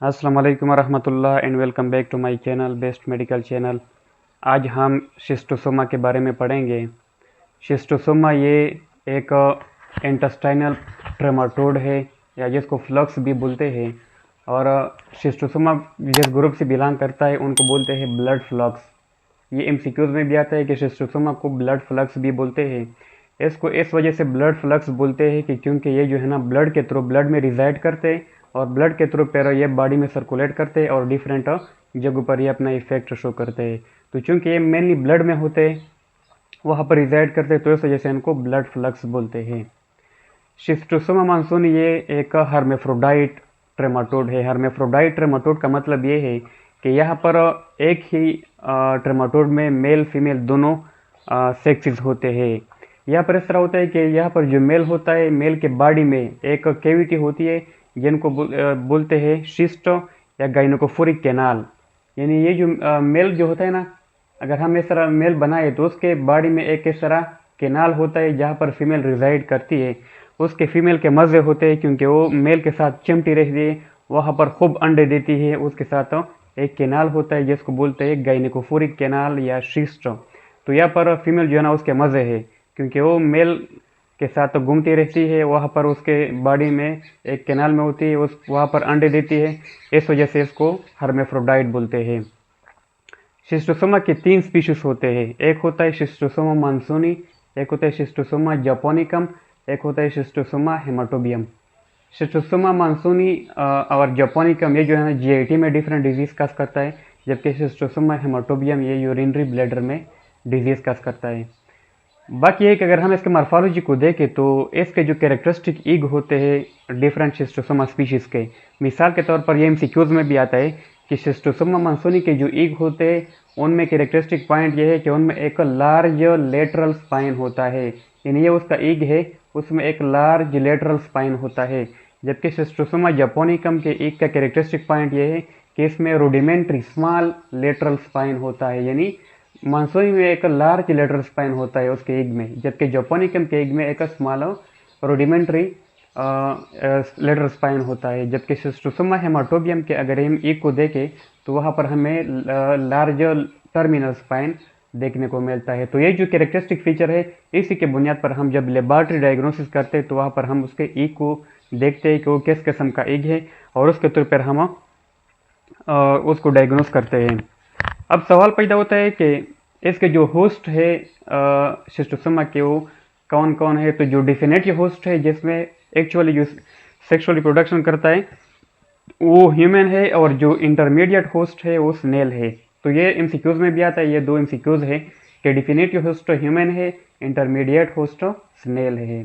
अस्सलाम वालेकुम रहमतुल्लाह and welcome back to my channel best medical channel. आज हम शिस्टोसोमा के बारे में पढ़ेंगे। शिस्टोसोमा ये एक इंटेस्टाइनल ट्रेमाटोड है या जिसको फ्लक्स भी बोलते हैं। और शिस्टोसोमा जिस ग्रुप से बिलोंग करता है उनको बोलते हैं ब्लड फ्लक्स। ये एमसीक्यूज में भी आता है कि शिस्टोसोमा को ब्लड फ्लक्स भी बोलते हैं। इसको इस वजह से ब्लड फ्लक्स बोलते हैं कि क्योंकि ये जो है ना ब्लड के थ्रू ब्लड में रिजाइड करते हैं और ब्लड के थ्रू फिर ये बॉडी में सर्कुलेट करते हैं और डिफरेंट जगहों पर ये अपना इफेक्ट शो करते हैं। तो चूंकि ये मेनली ब्लड में होते हैं, वहाँ पर रिजाइड करते हैं, तो इस वजह से इनको ब्लड फ्लक्स बोलते हैं। शिस्टोसोमा मानसूनी ये एक हर्मेफ्रोडाइट ट्रेमाटोड है। हर्मेफ्रोडाइट ट्रेमाटोड का मतलब ये है कि यहाँ पर एक ही ट्रेमाटोड में मेल फीमेल दोनों सेक्सेस होते हैं। यहाँ पर इस तरह होता है कि यहाँ पर जो मेल होता है, मेल के बॉडी में एक कैविटी होती है जिनको बोलते हैं शिस्ट या गाइनोकोफोरिक कैनाल। यानी ये जो मेल जो होता है ना, अगर हम इस तरह मेल बनाए तो उसके बॉडी में एक इस तरह कैनाल होता है जहाँ पर फीमेल रिजाइड करती है। उसके फीमेल के मज़े होते हैं क्योंकि वो मेल के साथ चिमटी रहती है, वहाँ पर खूब अंडे देती है। उसके साथ एक कैनाल होता है जिसको बोलते हैं गाइनोकोफोरिक कैनाल या शिस्ट। तो यहाँ पर फीमेल जो है ना उसके मज़े है क्योंकि वो मेल के साथ तो घूमती रहती है, वहाँ पर उसके बॉडी में एक कैनाल में होती है, उस वहाँ पर अंडे देती है। इस वजह से इसको हर्मेफ्रोडाइट बोलते हैं। शिस्टोसोमा के 3 स्पीशीज होते हैं। एक होता है शिस्टोसोमा मानसूनी, एक होता है शिस्टोसोमा जापोनिकम, एक होता है शिस्टोसोमा हेमाटोबियम। शिस्टोसोमा मानसूनी और जापोनिकम ये जो है ना जीआईटी में डिफरेंट डिजीज काज करता है, जबकि शिस्टोसोमा हेमाटोबियम ये यूरिनरी ब्लैडर में डिजीज काज करता है। बाकी एक अगर हम इसके मार्फोलॉजी को देखें तो इसके जो कैरेक्टरिस्टिक ईग होते हैं डिफरेंट शिस्टोसोमा स्पीशीज़ के, मिसाल के तौर पर ये एमसीक्यूज में भी आता है कि शिस्टोसोमा मानसूनी के जो ईग होते हैं उनमें कैरेक्टरिस्टिक पॉइंट ये है कि उनमें एक लार्ज लेटरल स्पाइन होता है। यानी ये उसका ईग है, उसमें एक लार्ज लेटरल स्पाइन होता है। जबकि शिस्टोसोमा जापोनिकम के ईग का कैरेक्टरिस्टिक पॉइंट ये है कि इसमें रूडिमेंट्री स्मॉल लेटरल स्पाइन होता है। यानी मानसूनी में एक लार्ज लेटरल स्पाइन होता है उसके एग में, जबकि जापोनिकम के एग में एक स्मॉल रूडिमेंट्री लेटरल स्पाइन होता है। जबकि शिस्टोसोमा हेमाटोबियम के अगर हम एग को देखें तो वहाँ पर हमें लार्ज टर्मिनल स्पाइन देखने को मिलता है। तो ये जो कैरेक्टरिस्टिक फीचर है इसी के बुनियाद पर हम जब लेबॉर्ट्री डायग्नोसिस करते हैं तो वहाँ पर हम उसके एग को देखते हैं कि वो किस किस्म का एग है और उसके तौर पर हम उसको डायग्नोस करते हैं। अब सवाल पैदा होता है कि इसके जो होस्ट है शिस्टोसोमा के वो कौन कौन है। तो जो डेफिनेटिव होस्ट है जिसमें एक्चुअली जो सेक्सुअल रिप्रोडक्शन करता है वो ह्यूमन है, और जो इंटरमीडिएट होस्ट है वो स्नेल है। तो ये एमसीक्यूज में भी आता है, ये 2 एमसीक्यूज है कि डेफिनेटिव होस्ट ह्यूमन है, इंटरमीडिएट होस्ट स्नेल है।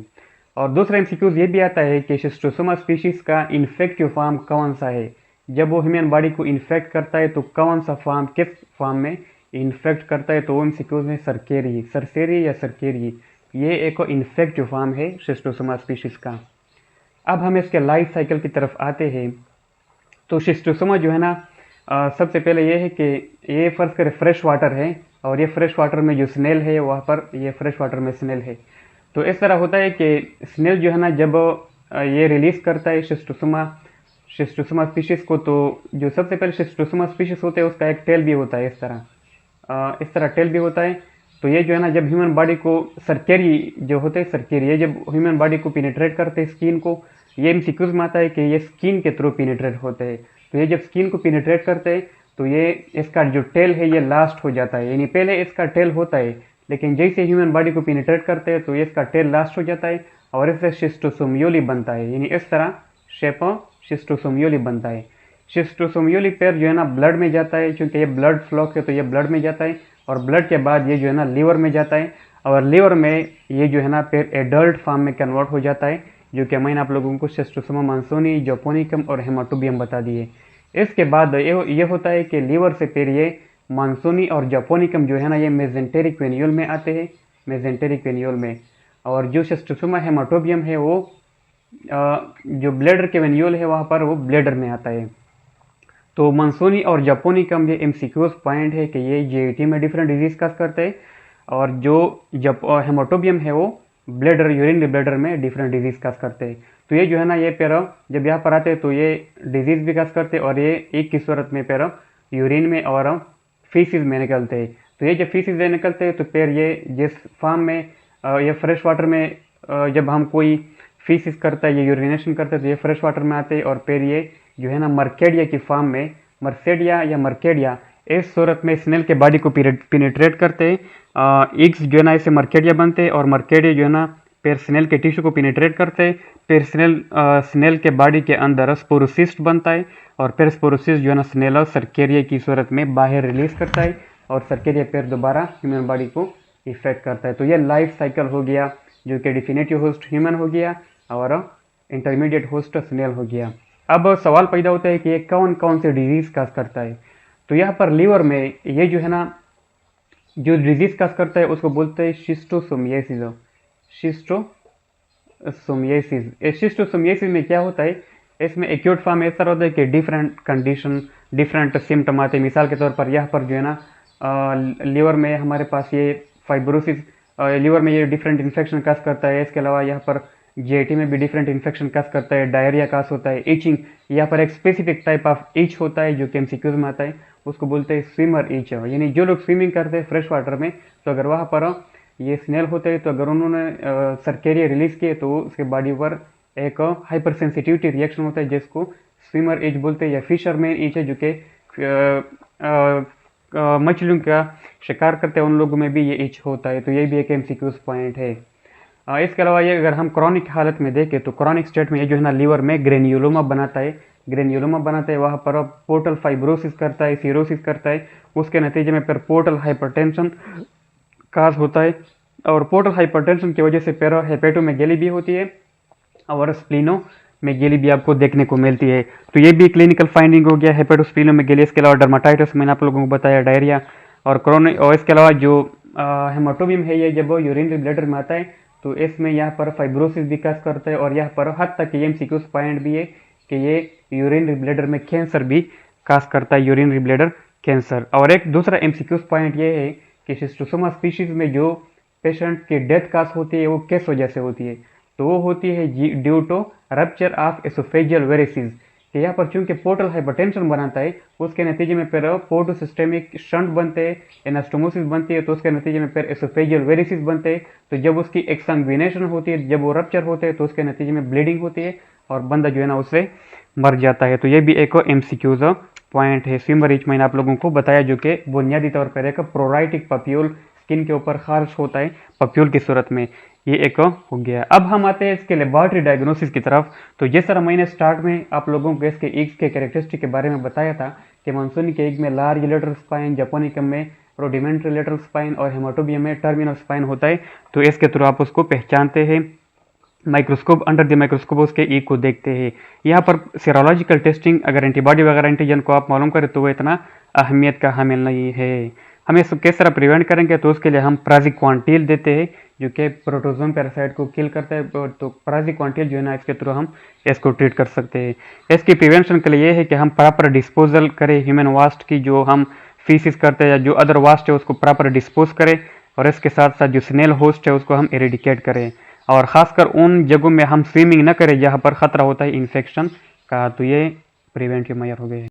और दूसरा एमसीक्यूज ये भी आता है कि शिस्टोसोमा स्पीशीज का इन्फेक्टिव फॉर्म कौन सा है। जब वो ह्यूमन बॉडी को इन्फेक्ट करता है तो कौन सा फॉर्म किस फॉर्म में इन्फेक्ट करता है। तो वो एमसीक्यूज में सरसेरी या सरकेरी ये एक इन्फेक्टिव फॉर्म है शिस्टोसोमा स्पीशीज का। अब हम इसके लाइफ साइकिल की तरफ आते हैं। तो शिस्टोसोमा जो है ना सबसे पहले ये है कि ये फर्ज करें फ्रेश वाटर है और ये फ्रेश वाटर में जो स्नेल है वहाँ पर ये फ्रेश वाटर में स्नेल है। तो इस तरह होता है कि स्नेल जो है ना जब ये रिलीज करता है शिस्टोसोमा स्पीशीज को, तो जो सबसे पहले शिस्टोसोमा स्पीशीज होते हैं उसका एक टेल भी होता है, इस तरह टेल भी होता है। तो ये जो है ना जब ह्यूमन बॉडी को सरकेरी जो होते हैं सरकेरी ये जब ह्यूमन बॉडी को पिनेट्रेट करते हैं स्किन को, ये एमसीक्यूज में आता है कि ये स्किन के थ्रू पिनेट्रेट होते हैं। तो ये जब स्किन को पिनेट्रेट करते हैं तो ये इसका जो टेल है ये लास्ट हो जाता है। यानी पहले इसका टेल होता है लेकिन जैसे ह्यूमन बॉडी को पिनेट्रेट करते हैं तो ये इसका टेल लास्ट हो जाता है और इससे शिस्टोसोमियोली बनता है। यानी इस तरह शेप शिस्टोसोमियोली बनता है। शिस्टोसोमियोली पेयर जो है ना ब्लड में जाता है, क्योंकि ये ब्लड फ्लॉक है तो ये ब्लड में जाता है और ब्लड के बाद ये जो है ना लीवर में जाता है और लीवर में ये जो है ना पेयर एडल्ट फॉर्म में कन्वर्ट हो जाता है, जो कि मैंने आप लोगों को शिस्टोसोमा मानसूनी, जापोनिकम और हेमाटोबियम बता दिए। इसके बाद ये होता है कि लीवर से फिर ये मानसूनी और जापोनिकम जो है ना ये मेजेंटेरिक वेन्यूल में आते हैं, मेजेंटेरिक वेन्यूल में। और जो शिस्टोसोमा हेमाटोबियम है वो जो ब्लैडर के वेन्यूल है वहाँ पर वो ब्लैडर में आता है। तो मानसूनी और जापोनिकम ये एमसीक्यूज पॉइंट है कि ये जीआईटी में डिफरेंट डिजीज काज करते हैं, और जो हेमाटोबियम है वो ब्लैडर यूरिन ब्लैडर में डिफरेंट डिजीज काज करते हैं। तो ये जो है ना, ये पैर जब यहाँ पर आते हैं तो ये डिजीज भी काज करते हैं और ये एक की सूरत में पैर यूरिन में और फीसिस में निकलते हैं। तो ये जब फीसिस में निकलते हैं तो पैर ये जिस फार्म में या फ्रेश वाटर में जब हम कोई फीसिस करता है, ये यूरिनेशन करता है, तो ये फ्रेश वाटर में आते हैं और फिर ये जो है ना मर्केडिया की फॉर्म में, मर्सेडिया या मर्केडिया, इस सूरत में स्नेल के बॉडी को पिनेट्रेट करते हैं। एग्स जो है ना इससे मर्केडिया बनते हैं और मर्केडिया जो है ना फिर स्नेल के टिश्यू को पिनेट्रेट करते हैं। फिर स्नेल के बॉडी के अंदर स्पोरोसिस्ट बनता है और फिर स्पोरोसिस्ट जो है ना स्नेल सर्केरिया की सूरत में बाहर रिलीज करता है और सर्केरिया फिर दोबारा ह्यूमन बॉडी को इफेक्ट करता है। तो ये लाइफ साइकिल हो गया, जो कि डिफिनेटिव होस्ट ह्यूमन हो गया और इंटरमीडिएट होस्ट स्नेल हो गया। अब सवाल पैदा होता है कि ये कौन कौन से डिजीज काज करता है। तो यहाँ पर लीवर में ये जो है ना, जो डिजीज काज करता है उसको बोलते हैं शिस्टोसोमियासिस। शिस्टोसोमियासिस में क्या होता है, इसमें एक्यूट फॉर्म ऐसा होता है कि डिफरेंट कंडीशन, डिफरेंट सिम्टम आते हैं। मिसाल के तौर पर यहाँ पर जो है ना लीवर में हमारे पास ये फाइब्रोसिस, लीवर में ये डिफरेंट इन्फेक्शन काज करता है। इसके अलावा यहाँ पर जीआईटी में भी डिफरेंट इन्फेक्शन काज करता है, डायरिया काज होता है, इचिंग, यहाँ पर एक स्पेसिफिक टाइप ऑफ इच होता है जो कि एमसीक्यूज में आता है, उसको बोलते हैं स्विमर इच। यानी जो लोग स्विमिंग करते हैं फ्रेश वाटर में, तो अगर वहाँ पर ये स्नेल होते हैं तो अगर उन्होंने सर्केरिया रिलीज किए तो उसके बॉडी पर एक हाइपर सेंसिटिविटी रिएक्शन होता है जिसको स्विमर इच बोलते हैं या फिशरमैन इच है, जो कि मछलियों का शिकार करते हैं उन लोगों में भी ये इच होता है। तो ये भी एक एमसीक्यूज पॉइंट है। इसके अलावा ये अगर हम क्रॉनिक हालत में देखें तो क्रॉनिक स्टेट में ये जो है ना लीवर में ग्रेन्युलोमा बनाता है, वहाँ पर पोर्टल फाइब्रोसिस करता है, सीरोसिस करता है, उसके नतीजे में फिर पोर्टल हाइपरटेंशन काज होता है और पोर्टल हाइपरटेंशन की वजह से फिर हेपेटोमेगेली भी होती है और स्प्लीनोमेगेली भी आपको देखने को मिलती है। तो ये भी क्लिनिकल फाइंडिंग हो गया, हेपेटोस्प्लीनोमेगेली। इसके अलावा डर्माटाइटिस मैंने आप लोगों को बताया, डायरिया और क्रोनिक। और इसके अलावा जो हेमाटोबियम है, ये जब यूरिनरी ब्लैडर में आता है तो इसमें यहाँ पर फाइब्रोसिस भी काज करता है और यहाँ पर हद तक ये एमसीक्यूज पॉइंट भी है कि ये यूरिनरी ब्लैडर में कैंसर भी काज करता है, यूरिनरी ब्लैडर कैंसर। और एक दूसरा एमसीक्यूज पॉइंट ये है कि शिस्टोसोमा स्पीशीज में जो पेशेंट की डेथ काज होती है वो किस वजह से होती है, तो वो होती है due to rupture of oesophageal varices. कि यहाँ पर चूंकि पोर्टल हाइपरटेंशन बनाता है, उसके नतीजे में फिर पोर्टोसिस्टेमिक शंट बनते हैं, एनास्टोमोसिस बनती है, तो उसके नतीजे में फिर एसोफेजियल वेरिसिस बनते हैं। तो जब उसकी एक्संग्विनेशन होती है, जब वो रप्चर होते हैं, तो उसके नतीजे में ब्लीडिंग होती है और बंदा जो है ना उससे मर जाता है। तो ये भी एक एमसीक्यूज पॉइंट है। स्विमर इच मैंने आप लोगों को बताया, जो कि बुनियादी तौर पर एक प्रोराइटिक पप्यूल, स्किन के ऊपर खारिश होता है पप्यूल की सूरत में, ये एक हो गया। अब हम आते हैं इसके लेबॉरेटरी डायग्नोसिस की तरफ। तो जिस तरह मैंने स्टार्ट में आप लोगों को इसके एग्स के कैरेक्टरिस्टिक के बारे में बताया था कि मानसूनी के एग में लार्ज लेटरल स्पाइन, जापानिकम में रोडिमेंट्री लेटरल स्पाइन और हेमाटोबियम में टर्मिनल स्पाइन होता है, तो इसके थ्रू आप उसको पहचानते हैं। माइक्रोस्कोप, अंडर द माइक्रोस्कोप उसके एग को देखते हैं। यहाँ पर सीरोलॉजिकल टेस्टिंग, अगर एंटीबॉडी वगैरह एंटीजन को आप मालूम करें तो वो इतना अहमियत का हामिल नहीं है। हम इसको किस तरह प्रिवेंट करेंगे, तो उसके लिए हम प्राजिक्वांटिल देते हैं जो कि प्रोटोजोम पैरासाइट को किल करता है। तो प्राजिक्वांटिल जो है ना, इसके थ्रू हम इसको ट्रीट कर सकते हैं। इसकी प्रिवेंशन के लिए ये है कि हम प्रॉपर डिस्पोजल करें ह्यूमन वास्ट की, जो हम फीसिस करते हैं या जो अदर वास्ट है उसको प्रॉपर डिस्पोज करें, और इसके साथ साथ जो स्नेल होस्ट है उसको हम एरेडिकेट करें, और ख़ासकर उन जगहों में हम स्विमिंग न करें जहाँ पर ख़तरा होता है इन्फेक्शन का। तो ये प्रिवेंटिव मेजर हो गए।